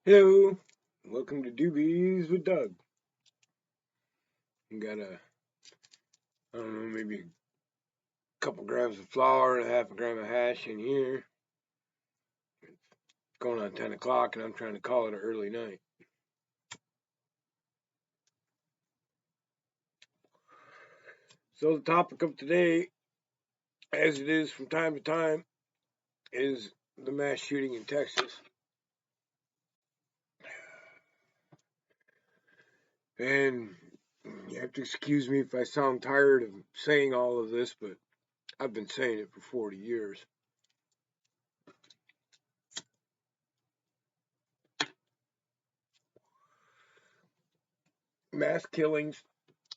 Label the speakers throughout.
Speaker 1: Hello, welcome to Doobies with Doug. You got I don't know, maybe a couple grams of flour and a half a gram of hash in here. It's going on 10 o'clock and I'm trying to call it an early night. So the topic of today, as it is from time to time, is the mass shooting in Texas. And you have to excuse me if I sound tired of saying all of this, but I've been saying it for 40 years. Mass killings,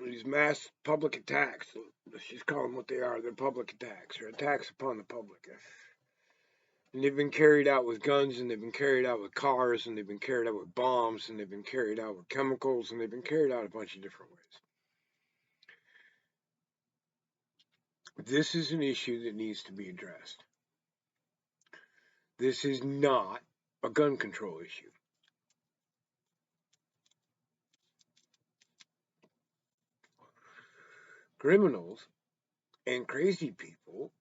Speaker 1: these mass public attacks, let's just call them what they are. They're public attacks, or attacks upon the public. And they've been carried out with guns, and they've been carried out with cars, and they've been carried out with bombs, and they've been carried out with chemicals, and they've been carried out a bunch of different ways. This is an issue that needs to be addressed. This is not a gun control issue. Criminals and crazy people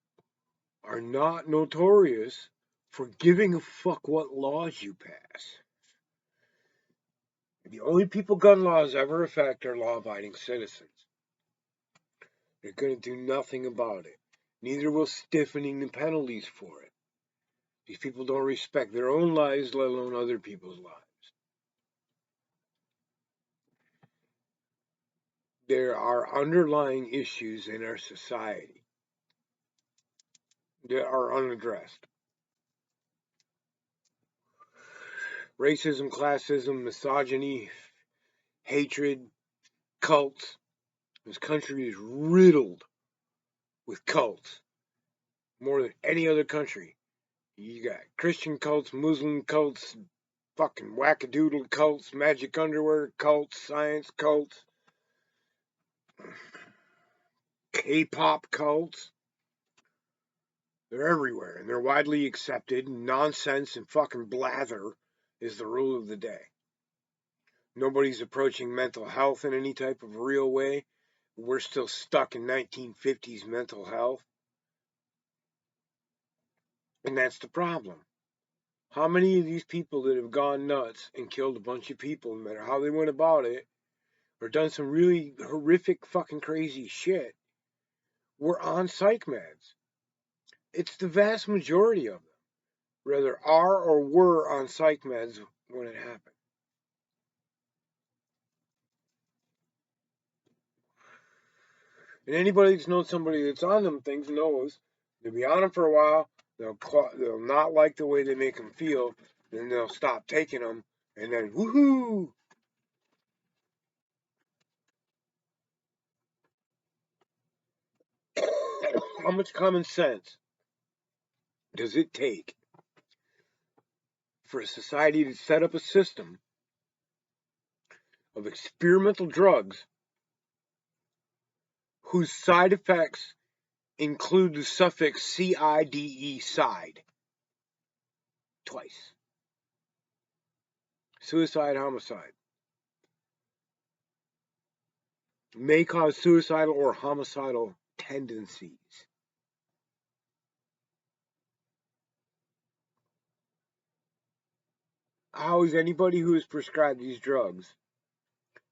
Speaker 1: are not notorious for giving a fuck what laws you pass. The only people gun laws ever affect are law-abiding citizens. They're going to do nothing about it. Neither will stiffening the penalties for it. These people don't respect their own lives, let alone other people's lives. There are underlying issues in our society that are unaddressed. Racism, classism, misogyny, hatred, cults. This country is riddled with cults. More than any other country. You got Christian cults, Muslim cults, fucking wackadoodle cults, magic underwear cults, science cults, K-pop cults. They're everywhere, and they're widely accepted. Nonsense and fucking blather is the rule of the day. Nobody's approaching mental health in any type of real way. We're still stuck in 1950s mental health. And that's the problem. How many of these people that have gone nuts and killed a bunch of people, no matter how they went about it, or done some really horrific fucking crazy shit, were on psych meds? It's the vast majority of them. Rather are or were on psych meds when it happened. And anybody that's known somebody that's on them things knows they'll be on them for a while. They'll not like the way they make them feel. Then they'll stop taking them, and then woohoo! How much common sense does it take for a society to set up a system of experimental drugs whose side effects include the suffix CIDE, side, twice? Suicide, homicide. May cause suicidal or homicidal tendencies. How does anybody who is prescribed these drugs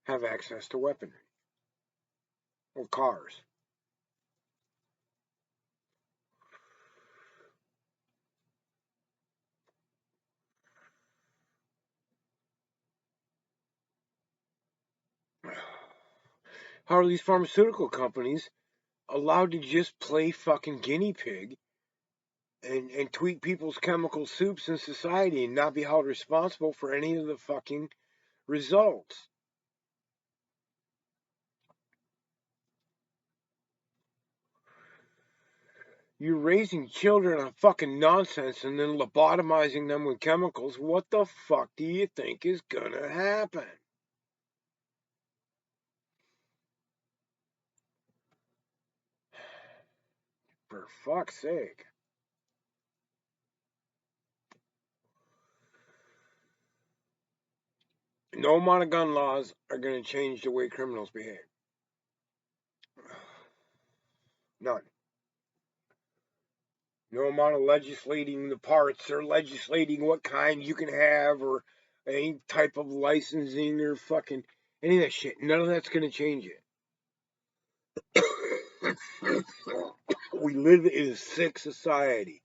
Speaker 1: have access to weaponry or cars? How are these pharmaceutical companies allowed to just play fucking guinea pig and tweak people's chemical soups in society and not be held responsible for any of the fucking results? You're raising children on fucking nonsense and then lobotomizing them with chemicals. What the fuck do you think is gonna happen? For fuck's sake. No amount of gun laws are going to change the way criminals behave. None. No amount of legislating the parts or legislating what kind you can have or any type of licensing or fucking any of that shit. None of that's going to change it. We live in a sick society.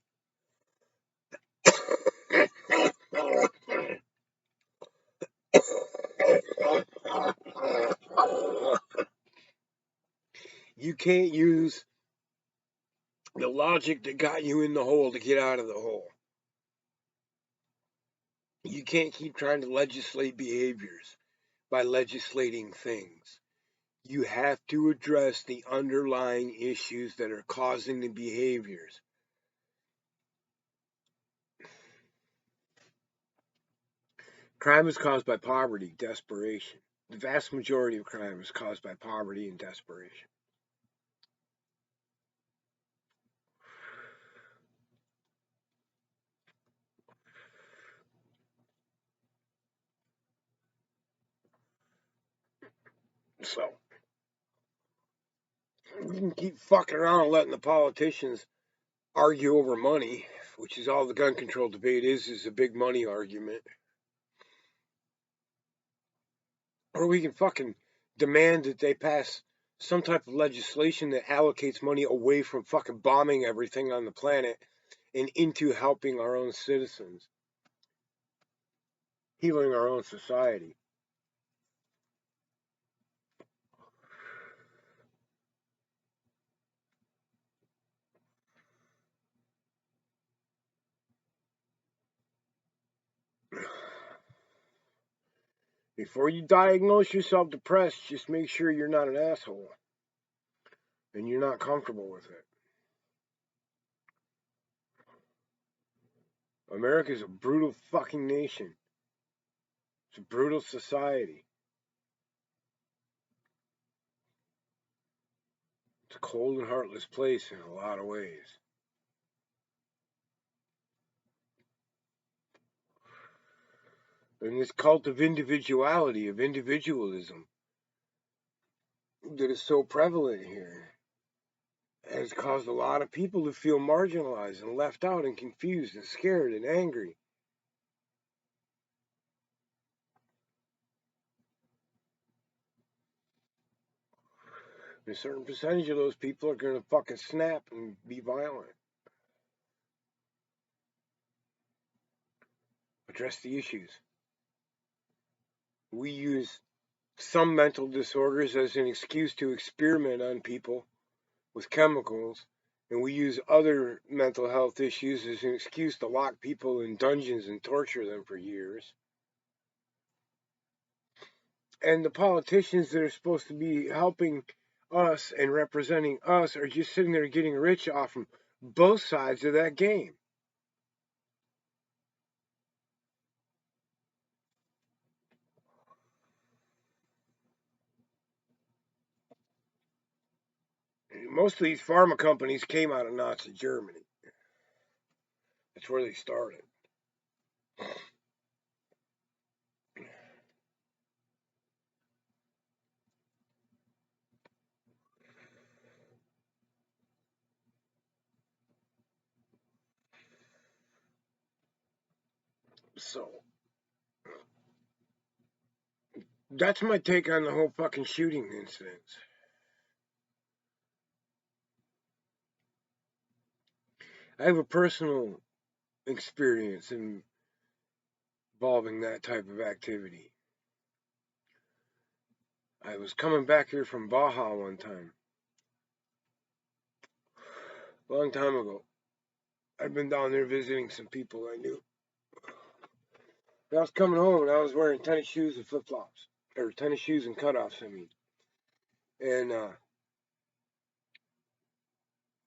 Speaker 1: You can't use the logic that got you in the hole to get out of the hole. You can't keep trying to legislate behaviors by legislating things. You have to address the underlying issues that are causing the behaviors. Crime is caused by poverty, desperation. The vast majority of crime is caused by poverty and desperation. So, we can keep fucking around and letting the politicians argue over money, which is all the gun control debate is a big money argument. Or we can fucking demand that they pass some type of legislation that allocates money away from fucking bombing everything on the planet and into helping our own citizens, healing our own society. Before you diagnose yourself depressed, just make sure you're not an asshole and you're not comfortable with it. America's a brutal fucking nation. It's a brutal society. It's a cold and heartless place in a lot of ways. And this cult of individuality, of individualism, that is so prevalent here has caused a lot of people to feel marginalized and left out and confused and scared and angry. A certain percentage of those people are going to fucking snap and be violent. Address the issues. We use some mental disorders as an excuse to experiment on people with chemicals, and we use other mental health issues as an excuse to lock people in dungeons and torture them for years. And the politicians that are supposed to be helping us and representing us are just sitting there getting rich off from both sides of that game. Most of these pharma companies came out of Nazi Germany. That's where they started. So that's my take on the whole fucking shooting incidents. I have a personal experience involving that type of activity. I was coming back here from Baja one time, a long time ago. I'd been down there visiting some people I knew. I was coming home and I was wearing tennis shoes and flip flops, or tennis shoes and cutoffs. I mean, and there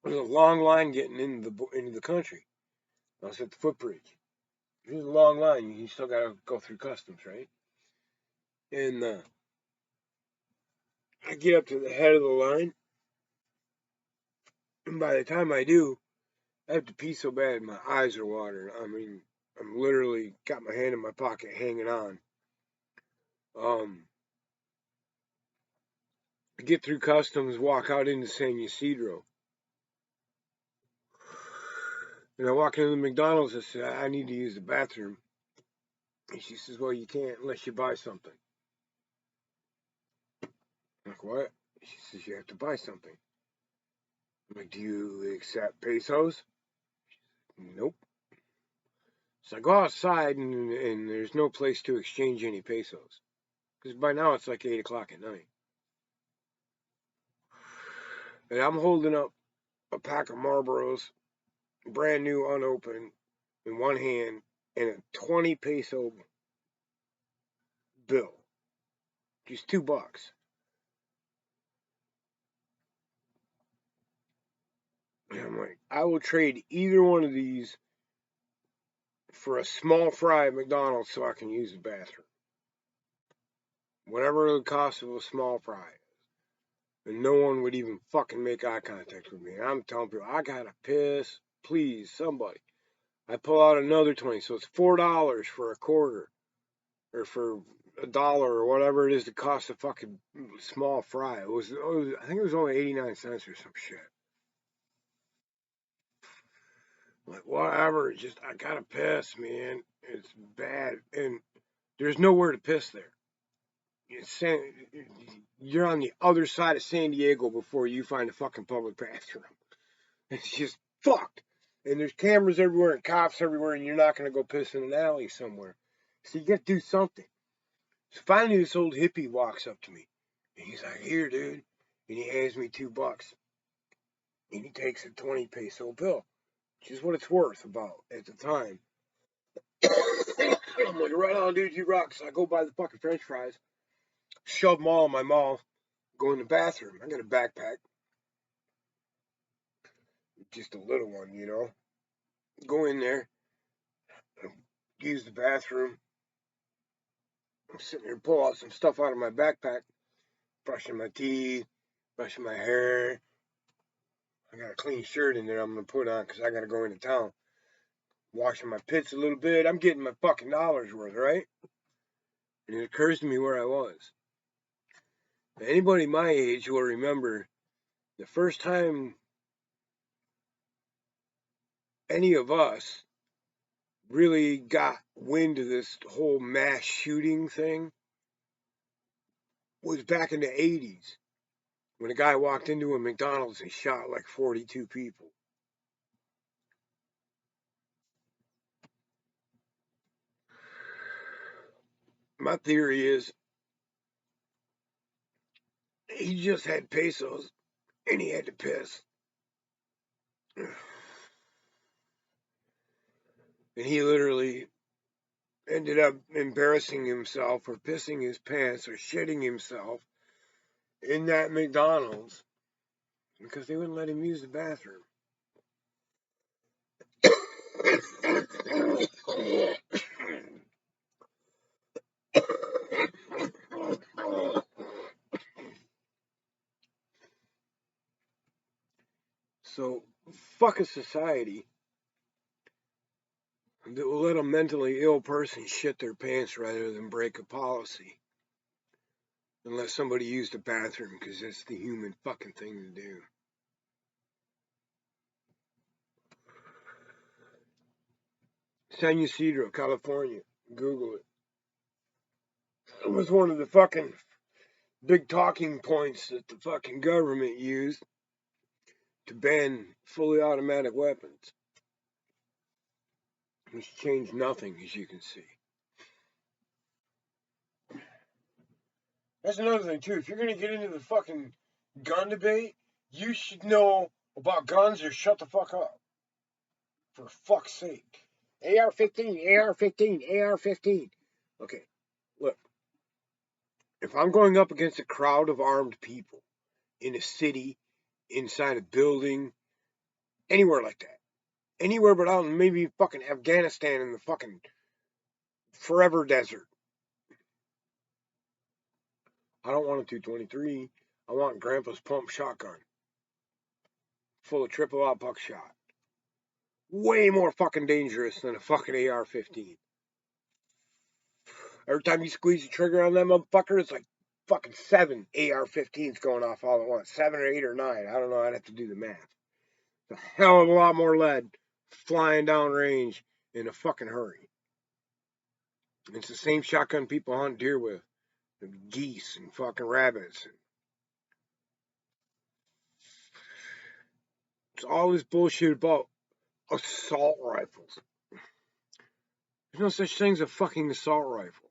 Speaker 1: was a long line getting into the country. I was at the footbridge. There's a long line. You still got to go through customs, right? And I get up to the head of the line, and by the time I do, I have to pee so bad my eyes are watering. I mean, I'm literally got my hand in my pocket hanging on. Get through customs, walk out into San Ysidro. And I walk into the McDonald's and say, I need to use the bathroom. And she says, well, you can't unless you buy something. I'm like, what? She says, you have to buy something. I'm like, do you accept pesos? Nope. So I go outside and there's no place to exchange any pesos. Because by now it's like 8 o'clock at night. And I'm holding up a pack of Marlboros, brand new, unopened, in one hand, and a 20 peso bill. Just $2. And I'm like, I will trade either one of these for a small fry at McDonald's so I can use the bathroom. Whatever the cost of a small fry. And no one would even fucking make eye contact with me. And I'm telling people, I gotta piss. Please, somebody. I pull out another 20, so it's $4 for a quarter. Or for $1 or whatever it is to cost a fucking small fry. I think it was only 89 cents or some shit. I'm like, whatever, just, I gotta piss, man. It's bad. And there's nowhere to piss there. You're on the other side of San Diego before you find a fucking public bathroom. It's just fucked. And there's cameras everywhere and cops everywhere, and you're not going to go piss in an alley somewhere. So you got to do something. So finally, this old hippie walks up to me, and he's like, "Here, dude," and he hands me $2, and he takes a 20 peso bill, which is what it's worth about at the time. I'm like, "Right on, dude, you rock." So I go buy the fucking French fries, shove them all in my mouth, go in the bathroom. I got a backpack, just a little one, you know. Go in there, use the bathroom. I'm sitting there, pull out some stuff out of my backpack, brushing my teeth, brushing my hair. I got a clean shirt in there I'm going to put on because I got to go into town. Washing my pits a little bit. I'm getting my fucking dollars worth, right? And it occurs to me where I was. Anybody my age will remember the first time any of us really got wind of this whole mass shooting thing was back in the 80s when a guy walked into a McDonald's and shot like 42 people. My theory is he just had pesos and he had to piss. And he literally ended up embarrassing himself or pissing his pants or shitting himself in that McDonald's because they wouldn't let him use the bathroom. So, fuck a society that will let a mentally ill person shit their pants rather than break a policy. Unless somebody used the bathroom because that's the human fucking thing to do. San Ysidro, California. Google it. It was one of the fucking big talking points that the fucking government used to ban fully automatic weapons. It's changed nothing, as you can see. That's another thing, too. If you're going to get into the fucking gun debate, you should know about guns or shut the fuck up. For fuck's sake. AR-15, AR-15, AR-15. Okay, look. If I'm going up against a crowd of armed people in a city, inside a building, anywhere like that, anywhere but out in maybe fucking Afghanistan in the fucking forever desert, I don't want a 223. I want Grandpa's pump shotgun, full of triple-aught buckshot. Way more fucking dangerous than a fucking AR-15. Every time you squeeze the trigger on that motherfucker, it's like fucking 7 AR-15s going off all at once. 7 or 8 or 9. I don't know. I'd have to do the math. It's a hell of a lot more lead flying down range in a fucking hurry. It's the same shotgun people hunt deer with. Geese and fucking rabbits. It's all this bullshit about assault rifles. There's no such thing as a fucking assault rifle.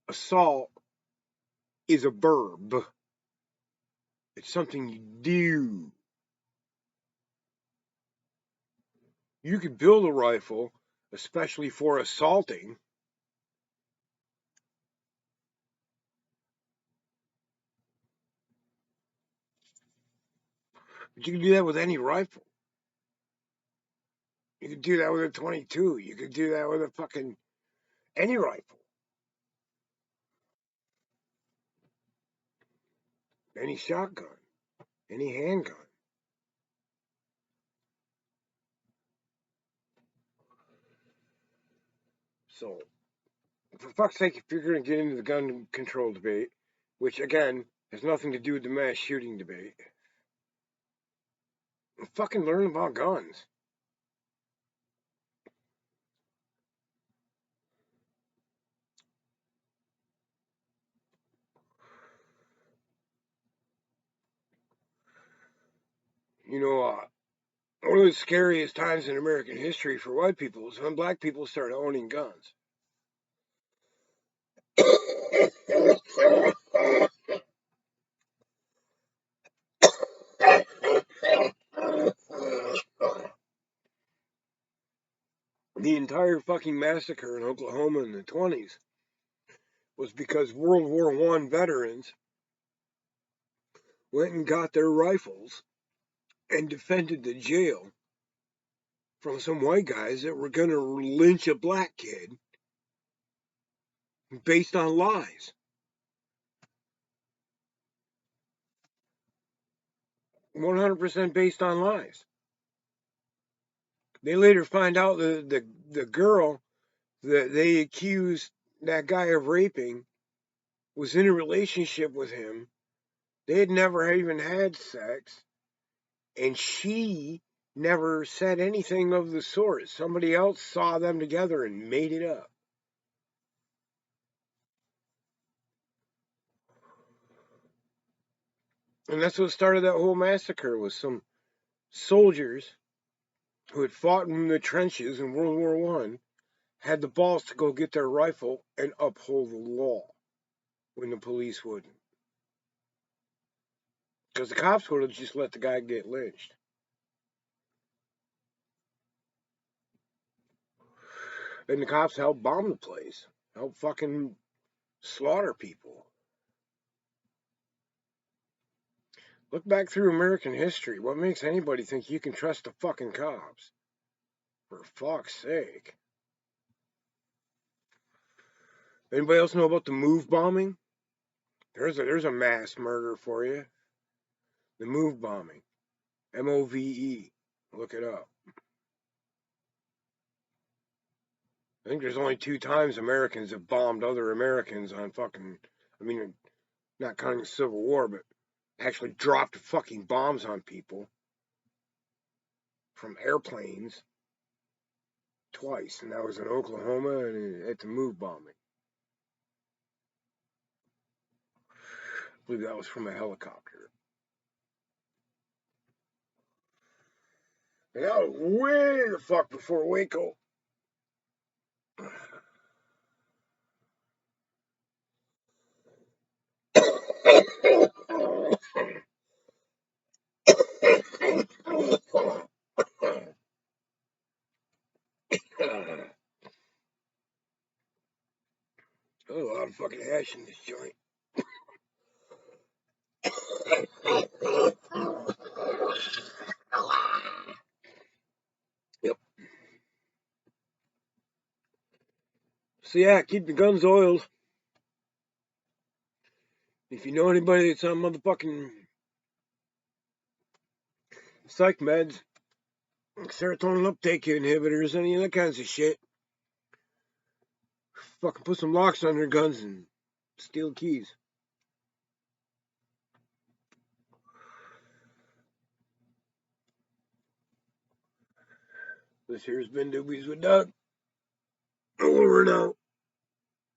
Speaker 1: Assault is a verb. It's something you do. You could build a rifle, especially for assaulting. But you can do that with any rifle. You could do that with a 22. You could do that with a fucking any rifle. Any shotgun. Any handgun. So, for fuck's sake, if you're going to get into the gun control debate, which again has nothing to do with the mass shooting debate, fucking learn about guns. You know, one of the scariest times in American history for white people is when black people started owning guns. The entire fucking massacre in Oklahoma in the 20s was because World War I veterans went and got their rifles and defended the jail from some white guys that were going to lynch a black kid based on lies. 100% based on lies. They later find out that the girl that they accused that guy of raping was in a relationship with him. They had never even had sex, and she never said anything of the sort. Somebody else saw them together and made it up. And that's what started that whole massacre, was some soldiers who had fought in the trenches in World War One had the balls to go get their rifle and uphold the law when the police wouldn't. Because the cops would have just let the guy get lynched. And the cops helped bomb the place, helped fucking slaughter people. Look back through American history. What makes anybody think you can trust the fucking cops? For fuck's sake. Anybody else know about the Move bombing? There's a mass murder for you. The Move bombing. MOVE. Look it up. I think there's only 2 times Americans have bombed other Americans on fucking, I mean, not counting the Civil War, but actually dropped fucking bombs on people from airplanes twice. And that was in Oklahoma and at the Move bombing. I believe that was from a helicopter. And that was way the fuck before Waco. There's a lot of fucking hash in this joint. Yep. So yeah, keep your guns oiled. If you know anybody that's on motherfucking psych meds, serotonin uptake inhibitors, any of that kinds of shit. Fucking put some locks on their guns and steal keys. This here's been Doobies with Doug. Over now.